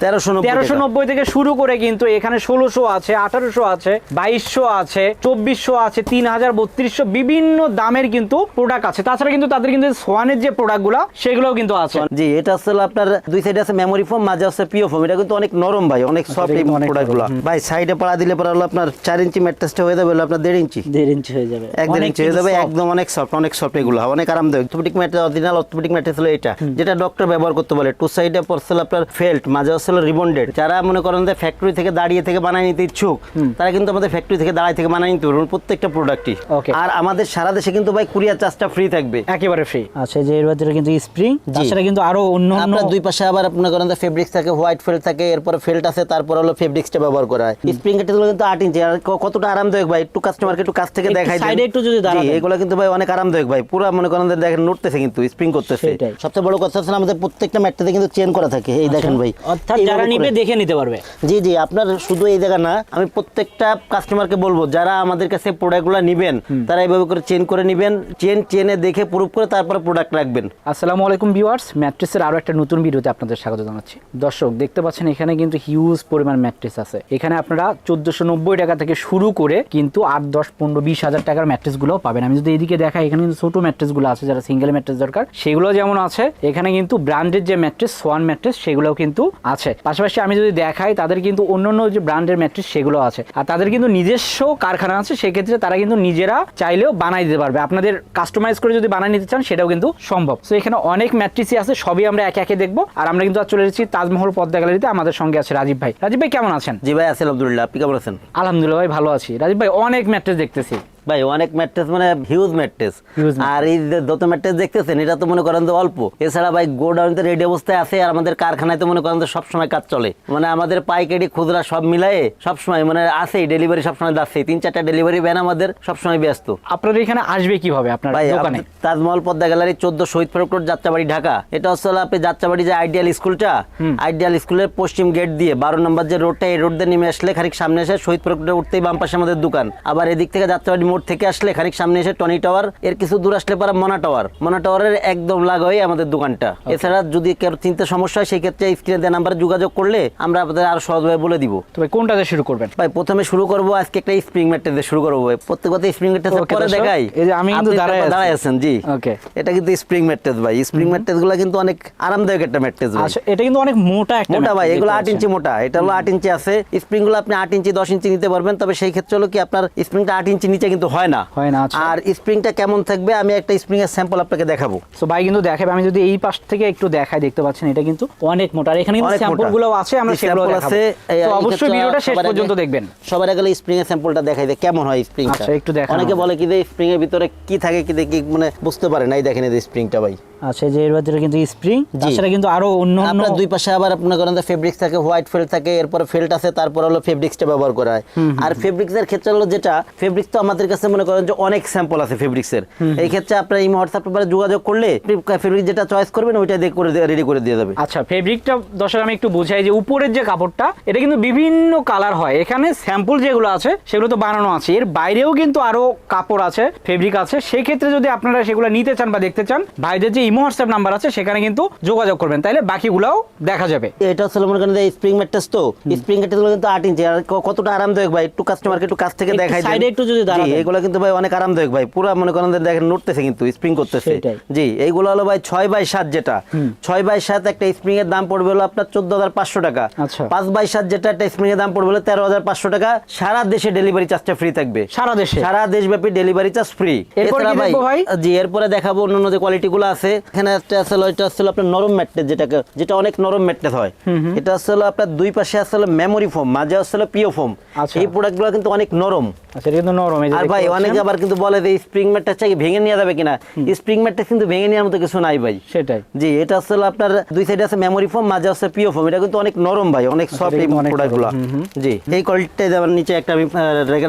1390 থেকে শুরু করে কিন্তু এখানে 1600 আছে, 1800 আছে, 2200 আছে, 2400 আছে, 3000, 3200 বিভিন্ন দামের কিন্তু প্রোডাক্ট আছে। তাছাড়া কিন্তু তাদের কিন্তু সোয়ানের যে প্রোডাক্টগুলো সেগুলোও কিন্তু আছে। জি, এটা আসলে আপনার দুই সাইডে আছে মেমোরি ফোম, মাঝে আছে পিও ফোম। এটা কিন্তু অনেক নরম ভাই, অনেক সফট এই প্রোডাক্টগুলো ভাই। সাইডে পাড়া দিলে পরে হলো আপনার 4 ইঞ্চি ম্যাট্রেসটা হয়ে যাবে হলো আপনার 1.5 ইঞ্চি। 1.5 ইঞ্চি হয়ে যাবে, 1.5 ইঞ্চি হয়ে যাবে, একদম অনেক সফট, অনেক সফট এগুলো, অনেক আরামদায়ক। Orthopaedic mattress, original orthopaedic mattress হলো এটা, যেটা ডক্টর ব্যবহার করতে বলে। টু সাইডে পড়ছে আপনার ফেল্ট, মাঝে হচ্ছে রিবন্ডেড। যারা মনে করেন যে ফ্যাক্টরি থেকে দাঁড়িয়ে থেকে বানায় নিতে ইচ্ছুক, তারা কিন্তু আমাদের ফ্যাক্টরি থেকে দাঁড়িয়ে থেকে বানায় নিতে পারবেন প্রত্যেকটা প্রোডাক্টই। আর আমাদের সারা দেশে কিন্তু ভাই কুরিয়ার চার্জটা ফ্রি থাকবে, একেবারে ফ্রি। আচ্ছা, যে এর ভিতরে কিন্তু স্প্রিং, তাছাড়া কিন্তু আরো অন্য আপনার দুই পাশে আবার মনে করেন যে ফেব্রিক্স থাকে, হোয়াইট ফেল্ট থাকে, এরপরে ফেল্ট আছে, তারপর হলো ফেব্রিক্সটা ব্যবহার করা হয়। স্প্রিং এটা কিন্তু 8 ইঞ্চি। আর কতটা আরামদায়ক ভাই, একটু কাস্টমারকে একটু কাছ থেকে দেখাই সাইডে একটু যদি দাঁড়ান, এগুলো কিন্তু ভাই অনেক আরামদায়ক ভাই। পুরো মনে করেন যে দেখেন নড়তেছে, কিন্তু স্প্রিং করতেছে। সবচেয়ে বড় কথা হচ্ছে আমাদের প্রত্যেকটা ম্যাট্রেসে কিন্তু চেন করা থাকে, এই দেখেন ভাই। অর্থাৎ যারা নিবে দেখে নিতে পারবে। জি জি, আপনার শুধু এই জায়গা না, আমি প্রত্যেকটা কাস্টমারকে বলবো যারা আমাদের কাছে প্রোডাক্টগুলো নেবেন তারা এইভাবে করে চেন করে নেবেন, চেনে দেখে প্রুফ করে তারপরে প্রোডাক্ট রাখবেন। আসসালামু আলাইকুম ভিউয়ার্স, ম্যাট্রেসের আরো একটা নতুন ভিডিওতে আপনাদের স্বাগত জানাচ্ছি। দর্শক দেখতে পাচ্ছেন এখানে কিন্তু হিউজ পরিমাণ ম্যাট্রেস আছে। এখানে আপনারা 1490 টাকা থেকে শুরু করে কিন্তু 8, 10, 15, 20 হাজার টাকার ম্যাট্রেস গুলো পাবেন। আমি যদি এইদিকে দেখাই, এখানে কিন্তু ছোট ম্যাট্রেস গুলো আছে, যারা সিঙ্গেল ম্যাট্রেস দরকার সেগুলো যেমন আছে। এখানে কিন্তু ব্র্যান্ডের যে ম্যাট্রেস, সোয়ান ম্যাট্রেস, সেগুলোও কিন্তু আছে। পাশাপাশি আমি যদি দেখাই, তাদের কিন্তু অন্যান্য যে ব্র্যান্ডের ম্যাট্রেস সেগুলো আছে। আর তাদের কিন্তু নিজস্ব কারখানা আছে, সেক্ষেত্রে তারা কিন্তু নিজেরা চাইলেও বানাই দিতে পারবে। আপনাদের কাস্টমাইজ করে যদি বানাই নিতে চান সেটাও কিন্তু সম্ভব। তো এখানে অনেক ম্যাট্রিসই আছে, সবই আমরা একে একে দেখবো। আর আমরা কিন্তু চলে এসেছি তাজমহল পদ্মা গ্যালারিতে। আমাদের সঙ্গে আছে রাজীব ভাই। রাজীব ভাই কেমন আছেন? জি ভাই, আছি আলহামদুলিল্লাহ, আপনি কেমন আছেন? আলহামদুলিল্লাহ ভাই, ভালো আছি। রাজীব ভাই, অনেক ম্যাট্রেস দেখতেছি ভাই, অনেক ম্যাট্রেস মানে হিউজ ম্যাট্রেস। আর এই যে যত ম্যাট্রেস দেখতেছেন এটা তো মনে করেন যে অল্প। এছাড়া ভাই গোডাউনতে রেডি অবস্থায় আছে, আর আমাদের কারখানায় তো মনে করেন যে সবসময় কাজ চলে। মানে আমাদের পাইকারি খুচরা সব মিলায়ে সবসময় মানে আছেই, ডেলিভারি সবসময় যাচ্ছে। 3-4টা ডেলিভারি ভ্যান আমাদের সবসময় ব্যস্ত। আপনার এখানে আসবে কিভাবে আপনার দোকানে? তাজমহল পদ্মা গ্যালারি 14 শহীদ ফারুক রোড, যাত্রাবাড়ি, ঢাকা। এটা হচ্ছে আপনি যাত্রাবাড়ি যে আইডিয়াল স্কুলটা, আইডিয়াল স্কুলের পশ্চিম গেট দিয়ে 12 নম্বর যে রোডটা, এই রোড দিয়ে নেমে আসলে খানিক সামনে এসে শহীদ ফারুক রোডে উঠতেই বাম পাশে আমাদের দোকান। আবার এদিক থেকে যাত্রাবাড়ি মোড় থেকে আসলে খানিক সামনে এসে টনি টাওয়ার, এর কিছু দূর আসলে পরে মনা টাওয়ারের একদম লাগাই আমাদের দোকানটা। এছাড়া যদি কেউ চিন্তা সমস্যা হয়, সেই ক্ষেত্রে স্ক্রিনে দেওয়া নাম্বারে যোগাযোগ করলে আমরা আপনাদের আরো সহজভাবে বলে দিব। তবে কোনটা দিয়ে শুরু করবেন? ভাই প্রথমে শুরু করবো আজকে একটা স্প্রিং ম্যাট্রেস দিয়ে শুরু করবো ভাই। প্রত্যেকটা স্প্রিং ম্যাট্রেস পরে দেখাই। এই যে আমি কিন্তু দাঁড়ায় আছেন, জি ওকে। এটা কিন্তু স্প্রিং ম্যাট্রেস ভাই। স্প্রিং ম্যাট্রেস গুলো কিন্তু অনেক আরামদায়ক একটা ম্যাট্রেস ভাই। আচ্ছা, এটা কিন্তু অনেক মোটা একটা মোটা ভাই, এগুলো 8 ইঞ্চি মোটা। এটা হলো 8 ইঞ্চি আছে। স্প্রিং গুলো আপনি 8 ইঞ্চি 10 ইঞ্চি নিতে পারবেন, তবে সেই ক্ষেত্রে হলো কি আপনার স্প্রিংটা 8 ইঞ্চি নিচে কিন্তু হয় না। আর স্প্রিংটা কেমন থাকবে আমি একটা স্প্রিং এর স্যাম্পল আপনাকে দেখাবো। সো ভাই কিন্তু দেখাবে, আমি যদি এই পাশ থেকে একটু দেখাই, দেখতে পাচ্ছেন এটা কিন্তু অনেক মোটা। আর এখানে কিন্তু স্যাম্পল গুলো আছে, আমরা সেগুলো দেখাবো। তো অবশ্যই ভিডিওটা শেষ পর্যন্ত দেখবেন। সবার আগে স্প্রিং এর স্যাম্পলটা দেখাই দে কেমন হয় স্প্রিংটা। আচ্ছা, একটু দেখান। অনেকে বলে কি যে স্প্রিং এর ভিতরে কি থাকে কি দেখি মানে বুঝতে পারে না। এই দেখেন এই স্প্রিংটা ভাই। আচ্ছা, যে এর ভিতরে কিন্তু স্প্রিং, তাছাড়া কিন্তু আরো অন্য আপনার দুই পাশে আবার মনে করেন যে ফেব্রিক্স থাকে, হোয়াইট ফেল্ট থাকে, এরপরে ফেল্ট আছে, তারপর হলো ফেব্রিক্সটা ব্যবহার করা হয়। আর ফেব্রিক্সের ক্ষেত্রে হলো যেটা ফেব্রিক্স, তো আমাদের কাছে মনে করেন যে অনেক স্যাম্পল আছে ফেব্রিক্সের। এই ক্ষেত্রে আপনার এই হোয়াটসঅ্যাপ নাম্বারে যোগাযোগ করলে ফেব্রিক যেটা চয়েস করবেন ওইটা দিয়ে করে রেডি করে দিয়ে যাবে। আচ্ছা, ফেব্রিকটা দর্শক আমি একটু বুঝাই যে উপরের যে কাপড়টা, এটা কিন্তু বিভিন্ন কালার হয়। এখানে স্যাম্পল যেগুলো আছে সেগুলো তো বানানো আছে, এর বাইরেও কিন্তু আরো কাপড় আছে, ফেব্রিক আছে। সেই ক্ষেত্রে যদি আপনারা সেগুলো নিতে চান বা দেখতে চান, ভাইদের যে ইমো হোয়াটসঅ্যাপ নাম্বার আছে সেখানে কিন্তু যোগাযোগ করবেন, তাইলে বাকিগুলোও দেখা যাবে। এটা হচ্ছে মনে করেন যে স্প্রিং ম্যাট্রেস, তো স্প্রিং ম্যাট্রেস গুলো কিন্তু 8 ইঞ্চি। আর কতটা আরামদায়ক ভাই, একটু কাস্টমারকে একটু কাছ থেকে দেখাই, সাইডে একটু যদি দাঁড়ান, এগুলো কিন্তু ভাই অনেক আরামদায়ক ভাই। পুরো মনে করেন যে দেখেন নড়তেছে, কিন্তু স্প্রিং করতেছে। জি, এইগুলো হলো ভাই 6x7, যেটা 6x7 একটা স্প্রিং এর দাম পড়বে হলো আপনার 14,500 টাকা। 5x7 যেটা একটা স্প্রিং এর দাম পড়বে হলো 13,500 টাকা। সারা দেশে ডেলিভারি চার্জটা ফ্রি থাকবে, সারা দেশে, সারা দেশব্যাপী ডেলিভারি চার্জ ফ্রি। এরপরে ভাই জি এরপরে দেখাবো অন্যান্য যে কোয়ালিটি গুলো আছে। এখানে একটা আসলে এটা আসলে আপনার নরম ম্যাট্রেস, যেটা অনেক নরম ম্যাট্রেস হয়। এটা আসলে আপনার দুই পাশে আসলে মেমোরি ফোম, মাঝে আসলে পিও ফোম। এই প্রোডাক্টগুলো কিন্তু অনেক নরম। আচ্ছা, এটা কিন্তু নরম। আর ভাই অনেকে আবার কিন্তু বলে যে স্প্রিং ম্যাট্রেসটা কি ভেঙে নেওয়া যাবে কিনা। স্প্রিং ম্যাট্রেস কিন্তু ভেঙে নেওয়ার মতো কিছু নাই ভাই। সেটাই। জি, এটা আসলে আপনার দুই সাইডে আছে মেমোরি ফোম, মাঝে আছে পিও ফোম। এটা কিন্তু অনেক নরম ভাই, অনেক সফট এই প্রোডাক্টগুলো। জি, এই কোয়ালিটিটা যেমন নিচে একটা আমি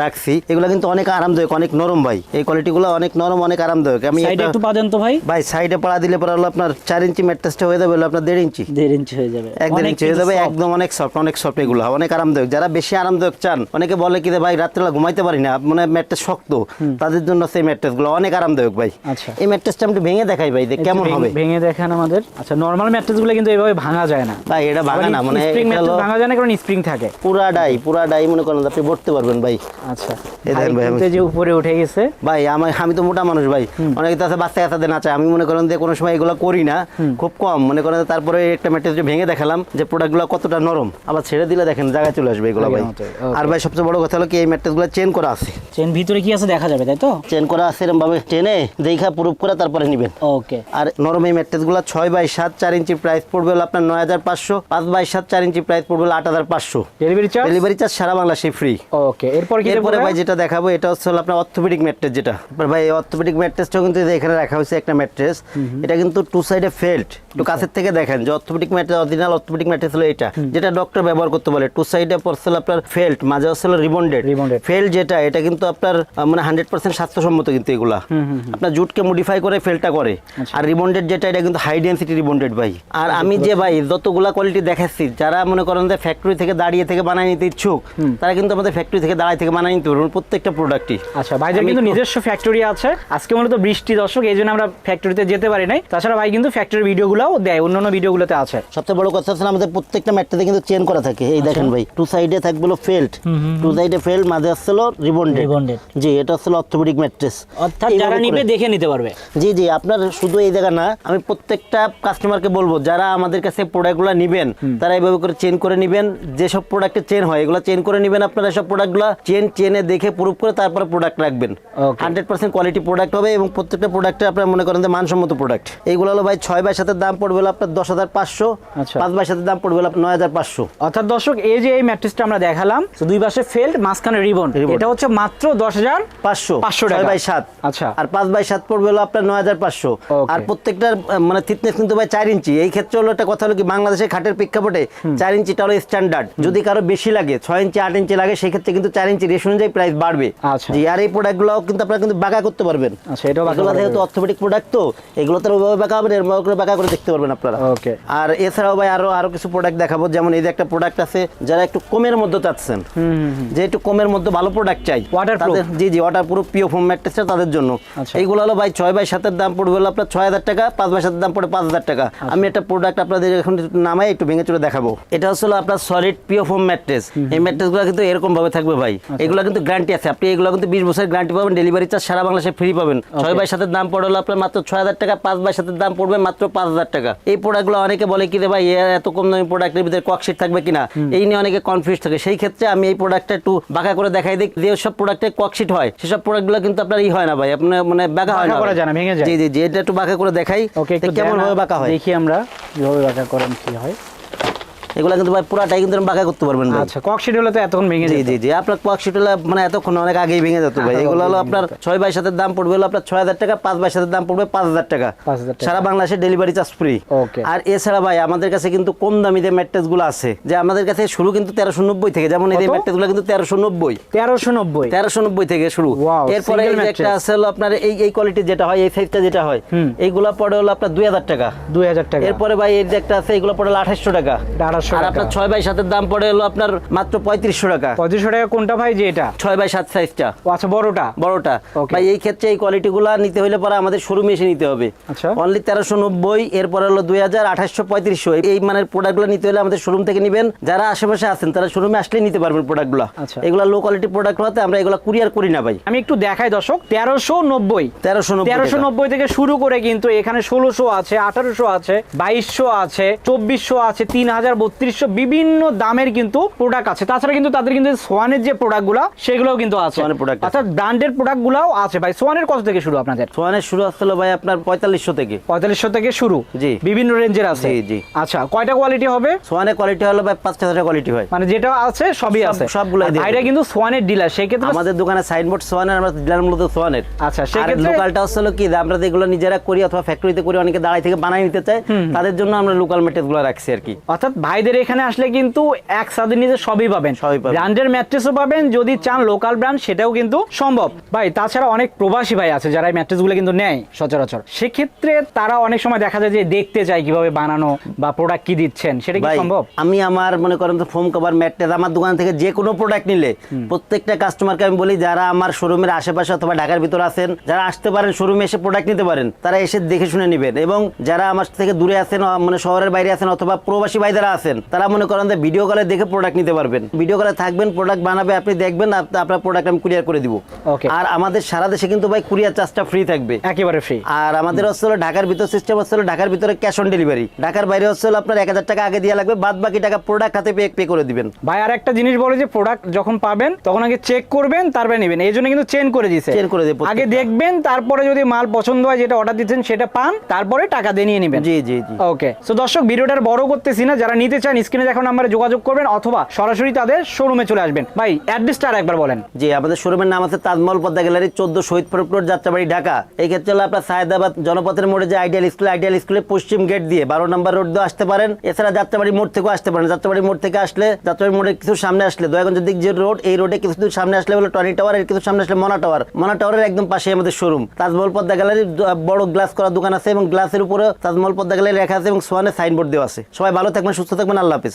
রাখছি, এগুলো কিন্তু অনেক আরামদায়ক, অনেক নরম ভাই। এই কোয়ালিটিগুলো অনেক নরম, অনেক আরামদায়ক। আমি সাইডে একটু পা দেন তো ভাই। ভাই সাইডে পাড়া দিলে পরে হলো আপনার 4 ইঞ্চি ম্যাট্রেসটা হয়ে যাবে হলো আপনার 1.5 ইঞ্চি। 1.5 ইঞ্চি হয়ে যাবে, 1.5 ইঞ্চি হয়ে যাবে, একদম অনেক সফট, অনেক সফট এগুলো, অনেক আরামদায়ক। যারা বেশি আরামদায়ক চান, অনেকে বলে কি ভাই রাত্রিবেলা ঘুমাইতে পারি না, মানে ম্যাট্রেস শক্ত তাদের জন্য সেই ম্যাট্রেস গুলো অনেক আরামদায়ক ভাই। আচ্ছা, এই ম্যাট্রেসটা আমি একটু ভেঙে দেখাই ভাই, কেমন হবে। ভেঙে দেখান আমাদের। আচ্ছা, নরমাল ম্যাট্রেস গুলো কিন্তু এইভাবে ভাঙা যায় না ভাই, এটা ভাঙা না, মানে স্প্রিং ম্যাট্রেস ভাঙা যায় না, কারণ স্প্রিং থাকে পুরা ডাই মনে করেন আপনি ভরতে পারবেন ভাই। আচ্ছা, এই দেখেন ভাই, যে উপরে উঠে গেছে ভাই। আমি তো মোটা মানুষ ভাই, অনেকে তো আছে বাচ্চা কাচ্চাদের না চায়, আমি মনে করেন যে কোনো সময় এগুলো করি না, খুব কম মনে করেন। তারপরে একটা ম্যাট্রেস ভেঙে দেখালাম যে প্রোডাক্টগুলো কতটা নরম, আবার ছেড়ে দিলে দেখেন জায়গায় চলে আসবে এগুলো ভাই। আর ভাই সবচেয়ে বড় কথা হলো কি, এই ম্যাট্রেসগুলো চেন করা আছে। চেন ভিতরে কি আছে দেখা যাবে, তাই তো? চেন করা আছে, এরকম ভাবে টেনে দেখা প্রুফ করে তারপরে নেবেন। ওকে। আর নরম এই ম্যাট্রেসগুলো 6x7 4 ইঞ্চি প্রাইস পড়বে হলো আপনার 9500, 5x7 4 ইঞ্চি প্রাইস পড়বে হলো 8500। ডেলিভারি চার্জ সারা বাংলাদেশে ফ্রি। ওকে, এরপরে ভাই যেটা দেখাবো এটা হচ্ছে আপনার অর্থোপেডিক ম্যাট্রেস, যেটা ভাই অর্থোপেডিক ম্যাট্রেসটাও কিন্তু এখানে রাখা হয়েছে একটা ম্যাট্রেস। এটা কিন্তু টু সাইডে ফেল্ট, একটু কাছের থেকে দেখেন যে orthopaedic mattress, original orthopaedic mattress হলো এটা, যেটা ডক্টর ব্যবহার করতে বলে। টু সাইডে পড়ছে আপনার ফেল্ট, মাঝে হচ্ছে রিবন্ডেড। ফেল্ট যেটা, এটা কিন্তু আপনার মানে 100% স্বাস্থ্যসম্মত কিন্তু এগুলা আপনার জুটকে মডিফাই করে ফেল্টটা করে। আর রিবন্ডেড যেটা, এটা কিন্তু হাই ডেনসিটি রিবন্ডেড ভাই। আর আমি যে ভাই যতগুলা কোয়ালিটি দেখাচ্ছি, যারা মনে করেন যে ফ্যাক্টরি থেকে দাঁড়িয়ে থেকে বানাই নিতে ইচ্ছুক, তারা কিন্তু আমাদের ফ্যাক্টরি থেকে দাঁড়িয়ে থেকে বানাই নিতে পারবেন প্রত্যেকটা প্রোডাক্টই। আচ্ছা, ভাইজান কিন্তু নিজস্ব ফ্যাক্টরি আছে। আজকে মূলত বৃষ্টি দর্শক, এই জন্য আমরা ফ্যাক্টরিতে যেতে পারি নাই। তাছাড়া ভাই কিন্তু ফ্যাক্টরির ভিডিওগুলোও দেয়, অন্যান্য ভিডিওগুলোতে আছে। সবচেয়ে বড় কথা হচ্ছে আমাদের প্রত্যেকটা ম্যাট্রেসে কিন্তু চেন করা থাকে। এই দেখেন ভাই, টু সাইডে থাকবে ফেল্ট, টু সাইডে ফেল্ট, মাঝে আসছিল রিবন্ডেড। জি, এটা হচ্ছে অর্থোপেডিক ম্যাট্রেস, অর্থাৎ যারা নিবে দেখে নিতে পারবে। জি জি, আপনার শুধু এই জায়গা না, আমি প্রত্যেকটা কাস্টমারকে বলবো যারা আমাদের কাছে প্রোডাক্টগুলো নিবেন, তারা এইভাবে করে চেন করে নিবেন। যেসব প্রোডাক্টে চেন হয় এগুলো চেন করে নিবেন আপনারা। সব প্রোডাক্টগুলো চেনে দেখে প্রুফ করে তারপরে প্রোডাক্ট রাখবেন। 100% কোয়ালিটি প্রোডাক্ট হবে এবং প্রত্যেকটা প্রোডাক্টে আপনার মনে করেন যে মানসম্মত প্রোডাক্ট। এইগুলো হলো ভাই 6x7 দাম পড়বে হলো আপনার 10,500, 5x7 দাম পড়বে হলো 9,500। অর্থাৎ দর্শক, এই যে এই ম্যাট্রেসটা আমরা দেখালাম, দুই পাশে ফেল্ট, মাঝখানে রিবন, এটা হচ্ছে মাত্র 10,500 টাকা 6x7। আচ্ছা, আর 5x7 পড়বে হলো আপনার 9,500। আর প্রত্যেকটার মানে থিকনেস কিন্তু ভাই 4 ইঞ্চি। এই ক্ষেত্রে হলো একটা কথা হলো কি, বাংলাদেশের খাটের প্রেক্ষাপটে 4 ইঞ্চিটা হলো স্ট্যান্ডার্ড। যদি কারো বেশি লাগে 6 ইঞ্চি 8 ইঞ্চি লাগে, সেই ক্ষেত্রে কিন্তু 4 ইঞ্চি রেশ অনুযায়ী প্রাইস বাড়বে। জি, আর এই প্রোডাক্টগুলো কিন্তু আপনারা কিন্তু বাঁকা করতে পারবেন। আচ্ছা, এটাও বাঁকা, যেহেতু অর্থোপেডিক প্রোডাক্ট, তো এগুলো তো ওইভাবে বাঁকা হবে, এরকম করে বাঁকা করে দেখতে পারবেন আপনারা। ওকে। আর এছাড়াও ভাই আরো কিছু প্রোডাক্ট দেখাবো। যেমন এই যে একটা প্রোডাক্ট আছে, যারা একটু কমের মধ্যে চাচ্ছেন, যে একটু কমের মধ্যে ভালো প্রোডাক্ট চাই, ওয়াটারপ্রুফ। জি জি, ওয়াটারপ্রুফ পিও ফোম ম্যাট্রেসটা তাদের জন্য। এইগুলো হলো ভাই 6x7 দাম পড়বে হলো আপনার 6,000 টাকা, 5x7 দাম পড়ে 5,000 টাকা। আমি একটা প্রোডাক্ট আপনাদের এখন নামাই একটু ভেঙে চলে দেখাবো। এটা হচ্ছে আপনার সলিড পিও ফোম ম্যাট্রেস। এই ম্যাট্রেসগুলো কিন্তু এরকম ভাবে থাকবে ভাই। এগুলো কিন্তু গ্যারান্টি আছে, আপনি এগুলো কিন্তু 20 বছরের গ্যারান্টি পাবেন। ডেলিভারি চার্জ সারা বাংলাদেশে ফ্রি পাবেন। 6x7 দাম পড়ে হলো আপনার মাত্র 6,000 টাকা, 5x7 দাম পড়বে মাত্র 5,000 টাকা। এই প্রোডাক্টগুলো অনেকে বলে কি রে ভাই, এত কম দামি প্রোডাক্টের ভিতরে ককশিট থাকবে কিনা, এই নিয়ে অনেকে কনফিউজ থাকে। সেই ক্ষেত্রে আমি এই প্রোডাক্টটা একটু বাঁকা করে দেখাই দিই। যে সব প্রোডাক্টে ককশিট হয়, সেসব প্রোডাক্টগুলো কিন্তু আপনার হয় না ভাই, আপনার মানে বাঁকা হয় না, ভেঙে যায়। জি জি জি, এটা একটু বাঁকা করে দেখাই কেমন ভাবে বাঁকা হয়। দেখি আমরা কিভাবে বাঁকা করেন, কি হয়। এগুলা কিন্তু ভাই পুরাটাই কিন্তু বাঁকা করতে পারবেন ভাই। আচ্ছা, ককশিট হলে তো এতক্ষণ ভেঙে যেত। জি জি জি, আপনার ককশিট হলে মানে এতক্ষণ অনেক আগেই ভেঙে যেত ভাই। এগুলো হলো আপনার 6x7 দাম পড়বে হলো আপনার 6,000 টাকা, 5x7 দাম পড়বে 5,000 টাকা। সারা বাংলাদেশে ডেলিভারি চার্জ ফ্রি। আর এছাড়া ভাই আমাদের কাছে কিন্তু কম দামি যে ম্যাট্রেস গুলো আছে, যে আমাদের কাছে শুরু কিন্তু 1390 থেকে। যেমন এই ম্যাট্রেস গুলো কিন্তু 1390 থেকে শুরু। এরপরে একটা আছে হলো আপনার এই কোয়ালিটি যেটা হয়, এই সাইজটা যেটা হয়, এইগুলা পড়ে হলো আপনার 2,000 টাকা। এরপরে ভাই এই যে একটা আছে, এগুলো পড়ে 2,800 টাকা। আর আপনার 6x7 দাম পড়ে হলো আপনার মাত্র 3,500 টাকা। 3,500 টাকা কোনটা ভাই? যে এটা 6x7 সাইজটা। আচ্ছা, বড়টা। ভাই এই ক্ষেত্রে এই কোয়ালিটি গুলা নিতে হলে পরে আমাদের শোরুমে এসে নিতে হবে। আচ্ছা, অনলি 1390। এরপরে হলো 2,000, 2800, 3500। এই মানের প্রোডাক্ট গুলো নিতে হলে আমাদের শোরুম থেকে নিবেন। যারা আশেপাশে আছেন তারা শোরুমে আসলে নিতে পারবেন প্রোডাক্ট গুলা। এগুলা লো কোয়ালিটি প্রোডাক্ট হতে আমরা এগুলা কুরিয়ার করি না ভাই। আমি একটু দেখাই দর্শক, 1390 থেকে শুরু করে কিন্তু এখানে 1600 আছে, 1800 আছে, 2200 আছে, 2400 আছে, 3,000, 3200 বিভিন্ন দামের কিন্তু প্রোডাক্ট আছে। তাছাড়া কিন্তু তাদের কিন্তু সোয়ানের যে প্রোডাক্টগুলো সেগুলোও কিন্তু আছে, অর্থাৎ ব্র্যান্ডের প্রোডাক্টগুলোও আছে। ভাই সোয়ানের কত থেকে শুরু আপনাদের? সোয়ানের শুরু আসছিল ভাই আপনার 4500 থেকে শুরু। জি, বিভিন্ন রেঞ্জের আছে। জি। আচ্ছা, কয়টা কোয়ালিটি হবে? সোয়ানের কোয়ালিটি হলো ভাই 5-6টা কোয়ালিটি হয়, মানে যেটা আছে সবই আছে, সবগুলো। এটা কিন্তু সোয়ানের ডিলার, সেই ক্ষেত্রে আমাদের দোকানে সাইনবোর্ড সোয়ানের, আমরা ডিলার মূলত সোয়ানের। আচ্ছা, সেই ক্ষেত্রে লোকালটা হলো কি, আমরা যেগুলো নিজেরা করি অথবা ফ্যাক্টরিতে করি, অনেকে দাঁড়াই থেকে বানাই নিতে চায়, তাদের জন্য আমরা লোকাল ম্যাটেরিয়ালগুলো রাখছি আর কি। অর্থাৎ ভাই ভাইদের এখানে আসলে কিন্তু এক ছাদের নিচে সবই পাবেন, ব্র্যান্ডের ম্যাট্রেসও পাবেন, যদি চান লোকাল ব্র্যান্ড সেটাও কিন্তু সম্ভব ভাই। তাছাড়া অনেক প্রবাসী ভাই আছে যারা এই ম্যাট্রেসগুলো কিন্তু নেয় সচরাচর, সেক্ষেত্রে তারা অনেক সময় দেখা যায় যে দেখতে চায় কিভাবে বানানো বা প্রোডাক্ট কি দিচ্ছেন, সেটা কি সম্ভব? আমি আমার মনে করেন তো ফোম কভার ম্যাট্রেস আমার দোকান থেকে যে কোনো প্রোডাক্ট নিলে প্রত্যেকটা কাস্টমারকে আমি বলি যারা আমার শোরুমের আশেপাশে অথবা ঢাকার ভিতরে আছেন, যারা আসতে পারেন শোরুমে এসে প্রোডাক্ট নিতে পারেন, তারা এসে দেখে শুনে নেবেন। এবং যারা আমার থেকে দূরে আছেন, মানে শহরের বাইরে আছেন অথবা প্রবাসী ভাই যারা আছেন, তারা মনে করেন যে ভিডিও কলে দেখে প্রোডাক্ট নিতে পারবেন। ভিডিও কলে থাকবেন, প্রোডাক্ট বানাবে, আপনি দেখবেন, আপনার প্রোডাক্ট আমি কুরিয়ার করে দিব। আর আমাদের সারা দেশে কিন্তু ভাই কুরিয়ার চার্জটা ফ্রি থাকবে, একেবারে ফ্রি। আর আমাদের হচ্ছে ঢাকার ভিতর সিস্টেম হচ্ছে ঢাকার ভিতরে ক্যাশ অন ডেলিভারি, ঢাকার বাইরে হচ্ছে আপনার 1000 টাকা আগে দেওয়া লাগবে, বাদ বাকি টাকা প্রোডাক্ট হাতে পে করে দিবেন। ভাই আর একটা জিনিস বলে যে প্রোডাক্ট যখন পাবেন তখন আগে চেক করবেন, তারপরে নেবেন, এই জন্য কিন্তু চেন করে দিয়েছে, চেন করে দেব। আগে দেখবেন, তারপরে যদি মাল পছন্দ হয় যেটা অর্ডার দিচ্ছেন সেটা পান, তারপরে টাকা দিয়ে নিয়ে নেবেন। জি জি জি। ওকে, সো দর্শক ভিডিওটার বড় করতেছি না, যারা নিতে চান স্ক্রিনে দেখো নাম্বারে যোগাযোগ করবেন অথবা সরাসরি তাদের শোরুমে চলে আসবেন। ভাই অ্যাড্রেসটা আর একবার বলেন। জি, আমাদের শোরুমের নাম আছে তাজমহল পদ্মা গ্যালারি, 14 শহীদ ফারুক রোড, যাত্রাবাড়ি, ঢাকা। এই ক্ষেত্রে হলো আপনার সায়েদাবাদ জনপথের মোড়ে যে আইডিয়াল স্কুলের পশ্চিম গেট দিয়ে 12 নম্বর রোড দিয়ে আসতে পারেন। এছাড়া যাত্রাবাড়ি মোড় থেকেও আসতে পারেন। যাত্রাবাড়ি মোড় থেকে আসলে, যাত্রাবাড়ি মোড়ের কিছু সামনে আসলে দয়াগঞ্জের দিক যে রোড, এই রোডে কিছু দূর সামনে আসলে হলো টনি টাওয়ার, এর কিছু সামনে আসলে মনা টাওয়ার। মনা টাওয়ারের একদম পাশে আমাদের শোরুম তাজমহল পদ্মা গ্যালারির বড় গ্লাস করা দোকান আছে এবং গ্লাসের উপরে তাজমহল পদ্মা গ্যালারি লেখা আছে এবং সোয়ানের সাইনবোর্ড দেওয়া আছে। সবাই ভালো থাকবেন, সুস্থ থাকবেন, আল্লাহ হাফেজ।